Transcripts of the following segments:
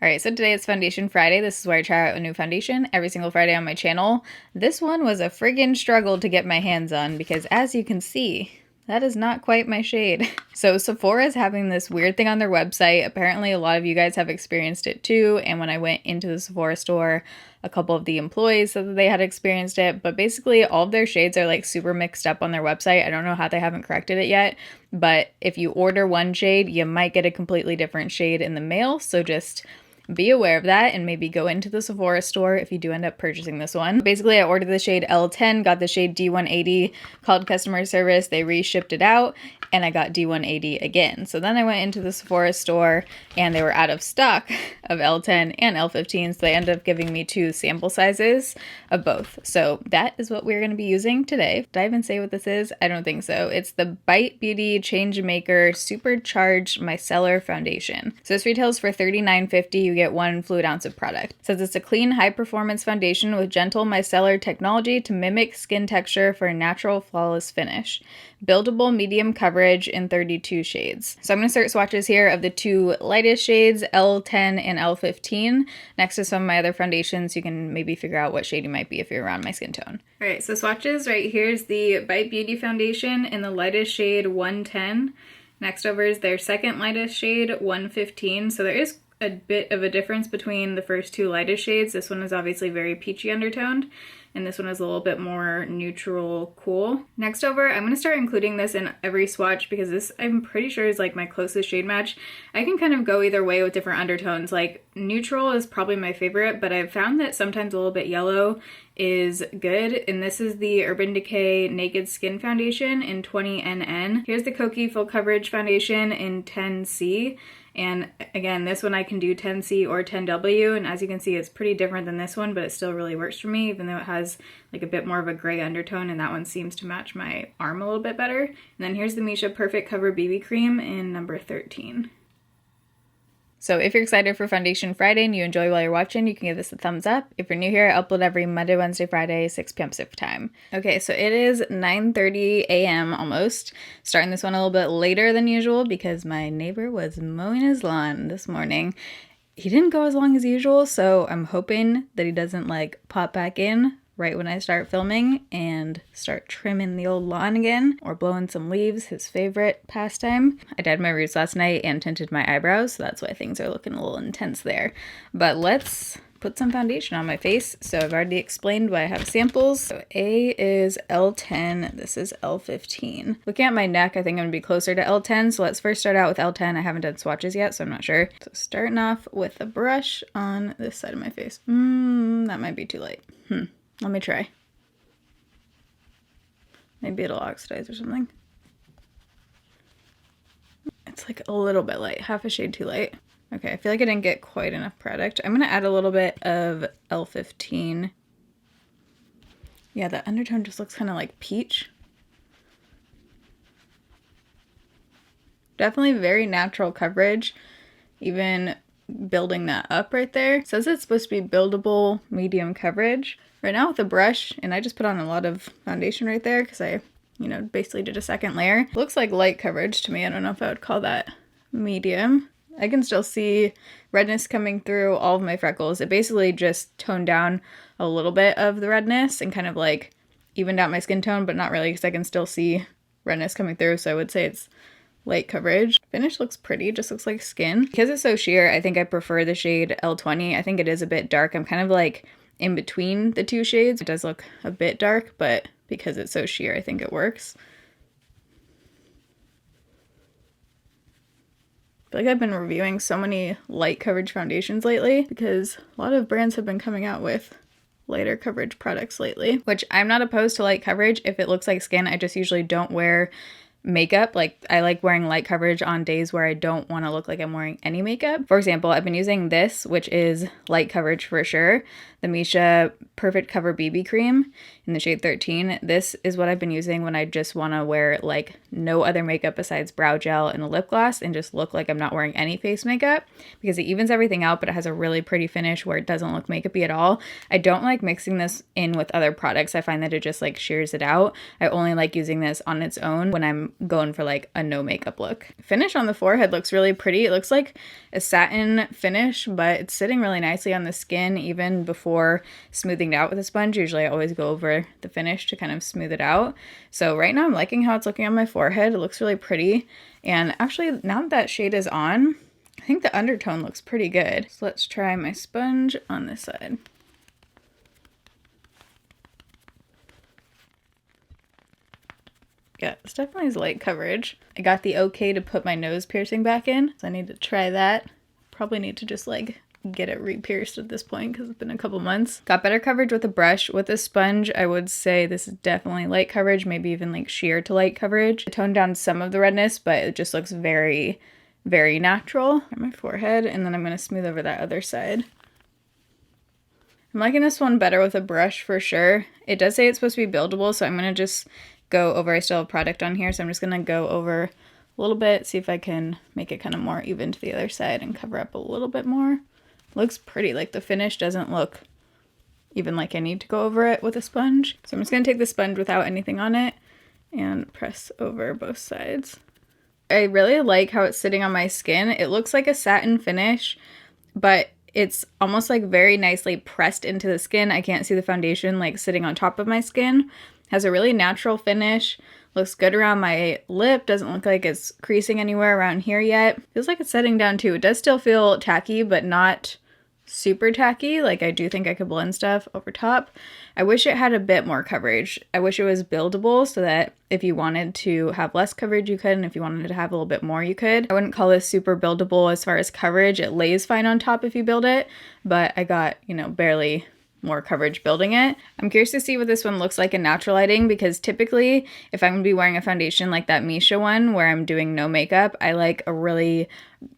Alright, so today is Foundation Friday. This is where I try out a new foundation every single Friday on my channel. This one was a friggin' struggle to get my hands on because as you can see, that is not quite my shade. So Sephora's having this weird thing on their website. Apparently a lot of you guys have experienced it too, and when I went into the Sephora store, a couple of the employees said that they had experienced it, but basically all of their shades are like super mixed up on their website. I don't know how they haven't corrected it yet, but if you order one shade, you might get a completely different shade in the mail, so just be aware of that and maybe go into the Sephora store if you do end up purchasing this one. Basically, I ordered the shade L10, got the shade D180, called customer service, they reshipped it out, and I got D180 again. So then I went into the Sephora store and they were out of stock of L10 and L15, so they ended up giving me 2 sample sizes of both. So that is what we're going to be using today. Did I even say what this is? I don't think so. It's the Bite Beauty Changemaker Supercharged Micellar Foundation. So this retails for $39.50. You get 1 fluid ounce of product. It says it's a clean, high-performance foundation with gentle micellar technology to mimic skin texture for a natural, flawless finish. Buildable medium coverage in 32 shades. So I'm going to start swatches here of the 2 lightest shades, L10 and L15, next to some of my other foundations. You can maybe figure out what shade you might be if you're around my skin tone. Alright, so swatches, right here's the Bite Beauty foundation in the lightest shade 110. Next over is their second lightest shade 115. So there is a bit of a difference between the first 2 lightest shades. This one is obviously very peachy undertoned, and this one is a little bit more neutral cool. Next over, I'm going to start including this in every swatch because this I'm pretty sure is like my closest shade match. I can kind of go either way with different undertones. Like neutral is probably my favorite, but I've found that sometimes a little bit yellow is good, and this is the Urban Decay Naked Skin Foundation in 20NN. Here's the Kokie Full Coverage Foundation in 10C. And again, this one I can do 10C or 10W, and as you can see, it's pretty different than this one, but it still really works for me, even though it has like a bit more of a gray undertone, and that one seems to match my arm a little bit better. And then here's the Missha Perfect Cover BB Cream in number 13. So if you're excited for Foundation Friday and you enjoy while you're watching, you can give this a thumbs up. If you're new here, I upload every Monday, Wednesday, Friday, 6 p.m. Pacific time. Okay, so it is 9:30 a.m. almost. Starting this one a little bit later than usual because my neighbor was mowing his lawn this morning. He didn't go as long as usual, so I'm hoping that he doesn't like pop back in right when I start filming and start trimming the old lawn again or blowing some leaves, his favorite pastime. I dyed my roots last night and tinted my eyebrows, so that's why things are looking a little intense there. But let's put some foundation on my face. So I've already explained why I have samples. So A is L10, this is L15. Looking at my neck, I think I'm gonna be closer to L10, so let's first start out with L10. I haven't done swatches yet, so I'm not sure. So starting off with a brush on this side of my face. That might be too light. Let me try. Maybe it'll oxidize or something. It's like a little bit light, half a shade too light. Okay, I feel like I didn't get quite enough product. I'm gonna add a little bit of L15. Yeah, the undertone just looks kind of like peach. Definitely very natural coverage, even building that up right there. It says it's supposed to be buildable medium coverage. Right now with a brush, and I just put on a lot of foundation right there because I, basically did a second layer. Looks like light coverage to me. I don't know if I would call that medium. I can still see redness coming through all of my freckles. It basically just toned down a little bit of the redness and kind of like evened out my skin tone, but not really because I can still see redness coming through. So I would say it's light coverage. Finish looks pretty, just looks like skin. Because it's so sheer, I think I prefer the shade L20. I think it is a bit dark. I'm kind of like in between the 2 shades. It does look a bit dark, but because it's so sheer, I think it works. I feel like I've been reviewing so many light coverage foundations lately because a lot of brands have been coming out with lighter coverage products lately, which I'm not opposed to light coverage if it looks like skin. I just usually don't wear makeup. Like I like wearing light coverage on days where I don't want to look like I'm wearing any makeup. For example, I've been using this, which is light coverage for sure, the Missha Perfect Cover BB Cream in the shade 13. This is what I've been using when I just want to wear like no other makeup besides brow gel and a lip gloss and just look like I'm not wearing any face makeup, because it evens everything out, but it has a really pretty finish where it doesn't look makeup-y at all. I don't like mixing this in with other products. I find that it just like shears it out. I only like using this on its own when I'm I'm going for like a no makeup look. Finish on the forehead looks really pretty. It looks like a satin finish, but it's sitting really nicely on the skin even before smoothing it out with a sponge. Usually I always go over the finish to kind of smooth it out. So right now I'm liking how it's looking on my forehead. It looks really pretty. And actually, now that shade is on, I think the undertone looks pretty good. So let's try my sponge on this side. Yeah, this definitely is light coverage. I got the okay to put my nose piercing back in, so I need to try that. Probably need to just like get it re-pierced at this point because it's been a couple months. Got better coverage with a brush. With a sponge, I would say this is definitely light coverage, maybe even like sheer to light coverage. I toned down some of the redness, but it just looks very, very natural on my forehead, and then I'm going to smooth over that other side. I'm liking this one better with a brush for sure. It does say it's supposed to be buildable, so I'm going to just go over. I still have product on here, so I'm just going to go over a little bit, see if I can make it kind of more even to the other side and cover up a little bit more. Looks pretty. Like the finish doesn't look even like I need to go over it with a sponge. So I'm just going to take the sponge without anything on it and press over both sides. I really like how it's sitting on my skin. It looks like a satin finish, but it's almost like very nicely pressed into the skin. I can't see the foundation like sitting on top of my skin. Has a really natural finish. Looks good around my lip. Doesn't look like it's creasing anywhere around here yet. Feels like it's setting down too. It does still feel tacky, but not super tacky. Like I do think I could blend stuff over top. I wish it had a bit more coverage. I wish it was buildable so that if you wanted to have less coverage you could, and if you wanted to have a little bit more you could. I wouldn't call this super buildable as far as coverage. It lays fine on top if you build it, but I got, you know, barely more coverage building it. I'm curious to see what this one looks like in natural lighting, because typically if I'm gonna be wearing a foundation like that Misha one where I'm doing no makeup, I like a really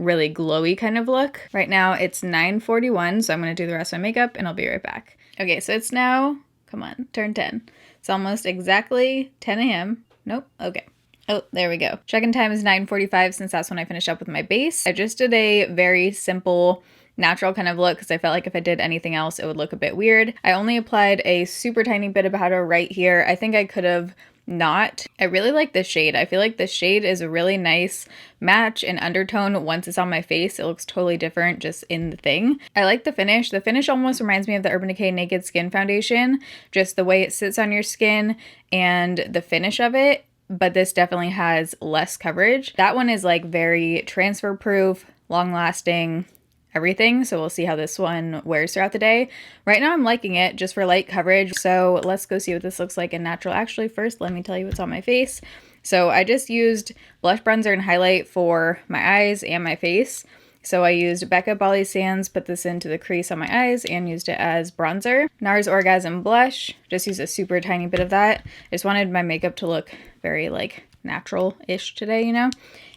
glowy kind of look. Right now it's 9:41, so I'm gonna do the rest of my makeup and I'll be right back. Okay, so it's now, come on, turn 10. It's almost exactly 10 a.m. Nope, okay. Oh, there we go. Check-in time is 9:45 since that's when I finished up with my base. I just did a very simple natural kind of look because I felt like if I did anything else it would look a bit weird. I only applied a super tiny bit of powder right here. I think I could have not. I really like this shade. I feel like this shade is a really nice match and undertone. Once it's on my face, it looks totally different just in the thing. I like the finish. The finish almost reminds me of the Urban Decay Naked Skin Foundation, just the way it sits on your skin and the finish of it, but this definitely has less coverage. That one is like very transfer proof, long lasting, everything. So we'll see how this one wears throughout the day. Right now I'm liking it just for light coverage. So let's go see what this looks like in natural. Actually, first let me tell you what's on my face. So I just used blush, bronzer, and highlight for my eyes and my face. So I used Becca Bali Sands, put this into the crease on my eyes, and used it as bronzer. NARS Orgasm blush, just used a super tiny bit of that. I just wanted my makeup to look very like natural-ish today, you know?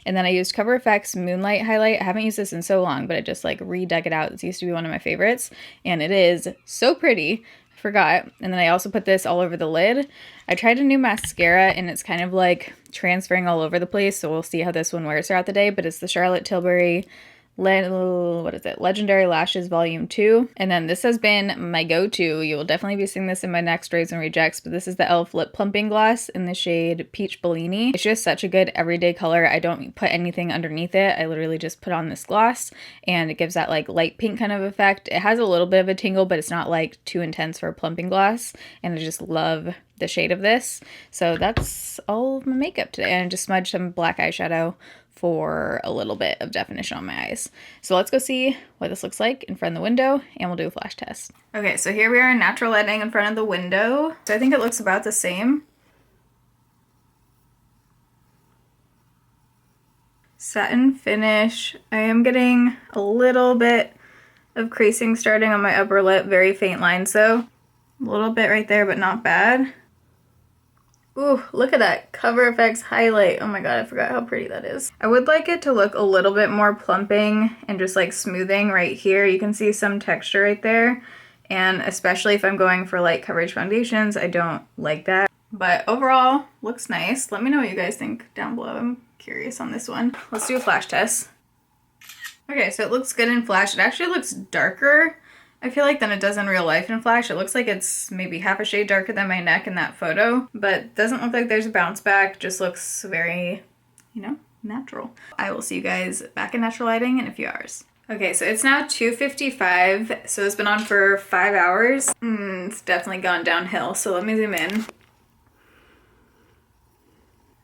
And then I used Cover FX Moonlight highlight. I haven't used this in so long, but I just like redug it out. This used to be one of my favorites, and it is so pretty. I forgot. And then I also put this all over the lid. I tried a new mascara, and it's kind of like transferring all over the place, so we'll see how this one wears throughout the day, but it's the Charlotte Tilbury Legendary Lashes Volume 2. And then this has been my go-to. You will definitely be seeing this in my next Raise and Rejects, but this is the e.l.f. Lip Plumping Gloss in the shade Peach Bellini. It's just such a good everyday color. I don't put anything underneath it. I literally just put on this gloss, and it gives that like light pink kind of effect. It has a little bit of a tingle, but it's not like too intense for a plumping gloss, and I just love the shade of this. So that's all of my makeup today. And I just smudged some black eyeshadow for a little bit of definition on my eyes. So let's go see what this looks like in front of the window, and we'll do a flash test. Okay, so here we are in natural lighting in front of the window. So I think it looks about the same. Satin finish. I am getting a little bit of creasing starting on my upper lip, very faint lines though. A little bit right there, but not bad. Ooh, look at that Cover FX highlight. Oh my god, I forgot how pretty that is. I would like it to look a little bit more plumping and just like smoothing right here. You can see some texture right there. And especially if I'm going for light coverage foundations, I don't like that. But overall, looks nice. Let me know what you guys think down below. I'm curious on this one. Let's do a flash test. Okay, so it looks good in flash. It actually looks darker I feel like than it does in real life in Flash. It looks like it's maybe half a shade darker than my neck in that photo, but doesn't look like there's a bounce back. Just looks very, you know, natural. I will see you guys back in natural lighting in a few hours. Okay, so it's now 2:55, so it's been on for 5 hours. It's definitely gone downhill, so let me zoom in.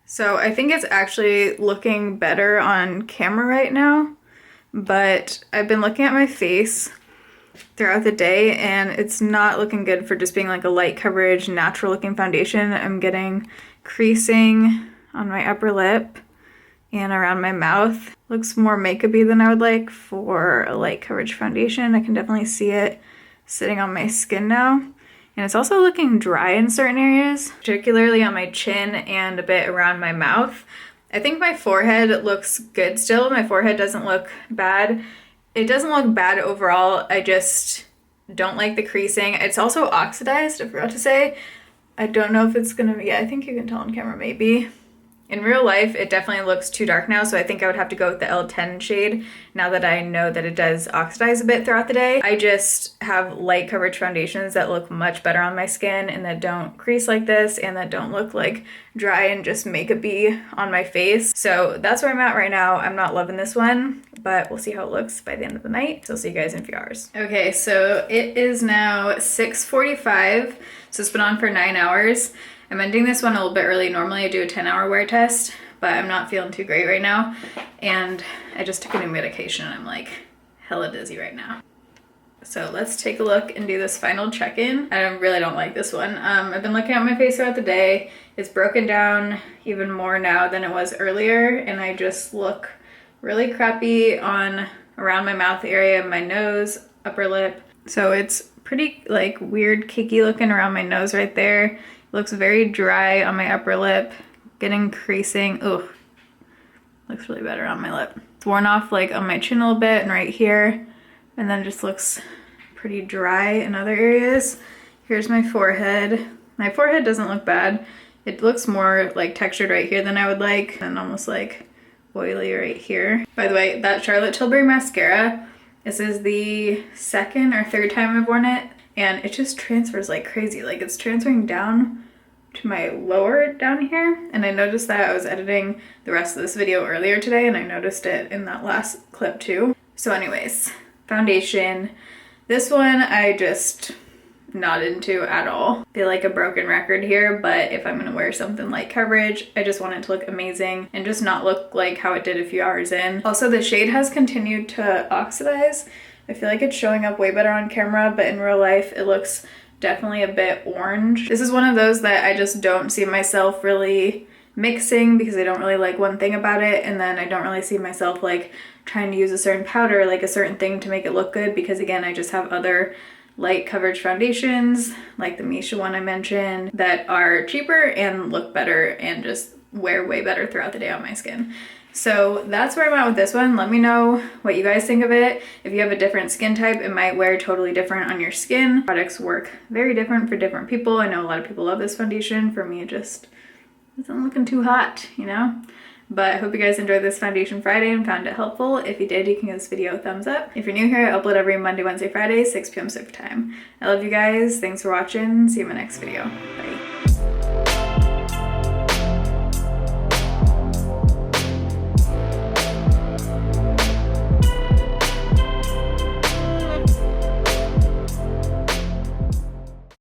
So I think it's actually looking better on camera right now, but I've been looking at my face throughout the day and it's not looking good for just being like a light coverage, natural looking foundation. I'm getting creasing on my upper lip and around my mouth. Looks more makeup-y than I would like for a light coverage foundation. I can definitely see it sitting on my skin now. And it's also looking dry in certain areas, particularly on my chin and a bit around my mouth. I think my forehead looks good still. My forehead doesn't look bad. It doesn't look bad overall. I just don't like the creasing. It's also oxidized, I forgot to say. I don't know if it's gonna be, yeah, I think you can tell on camera maybe. In real life, it definitely looks too dark now, so I think I would have to go with the L10 shade now that I know that it does oxidize a bit throughout the day. I just have light coverage foundations that look much better on my skin and that don't crease like this and that don't look like dry and just makeup-y on my face. So that's where I'm at right now. I'm not loving this one, but we'll see how it looks by the end of the night. So I'll see you guys in a few hours. Okay, so it is now 6:45, so it's been on for 9 hours. I'm ending this one a little bit early. Normally I do a 10-hour wear test, but I'm not feeling too great right now. And I just took a new medication and I'm like hella dizzy right now. So let's take a look and do this final check-in. I really don't like this one. I've been looking at my face throughout the day. It's broken down even more now than it was earlier. And I just look really crappy on around my mouth area, my nose, upper lip. So it's pretty like weird cakey looking around my nose right there. Looks very dry on my upper lip, getting creasing. Oh, looks really better on my lip. It's worn off like on my chin a little bit and right here, and then just looks pretty dry in other areas. Here's my forehead. My forehead doesn't look bad. It looks more like textured right here than I would like, and almost like oily right here. By the way, that Charlotte Tilbury mascara, this is the second or third time I've worn it. And it just transfers like crazy. Like it's transferring down to my lower down here. And I noticed that I was editing the rest of this video earlier today and I noticed it in that last clip too. So anyways, foundation. This one I just not into at all. I feel like a broken record here, but if I'm gonna wear something light coverage, I just want it to look amazing and just not look like how it did a few hours in. Also, the shade has continued to oxidize. I feel like it's showing up way better on camera, but in real life, it looks definitely a bit orange. This is one of those that I just don't see myself really mixing because I don't really like one thing about it, and then I don't really see myself like trying to use a certain powder, like a certain thing to make it look good, because again, I just have other light coverage foundations, like the Misha one I mentioned, that are cheaper and look better and just wear way better throughout the day on my skin. So that's where I'm at with this one. Let me know what you guys think of it. If you have a different skin type, it might wear totally different on your skin. Products work very different for different people. I know a lot of people love this foundation. For me, it just isn't looking too hot, you know? But I hope you guys enjoyed this Foundation Friday and found it helpful. If you did, you can give this video a thumbs up. If you're new here, I upload every Monday, Wednesday, Friday, 6 p.m. Pacific time. I love you guys. Thanks for watching. See you in my next video.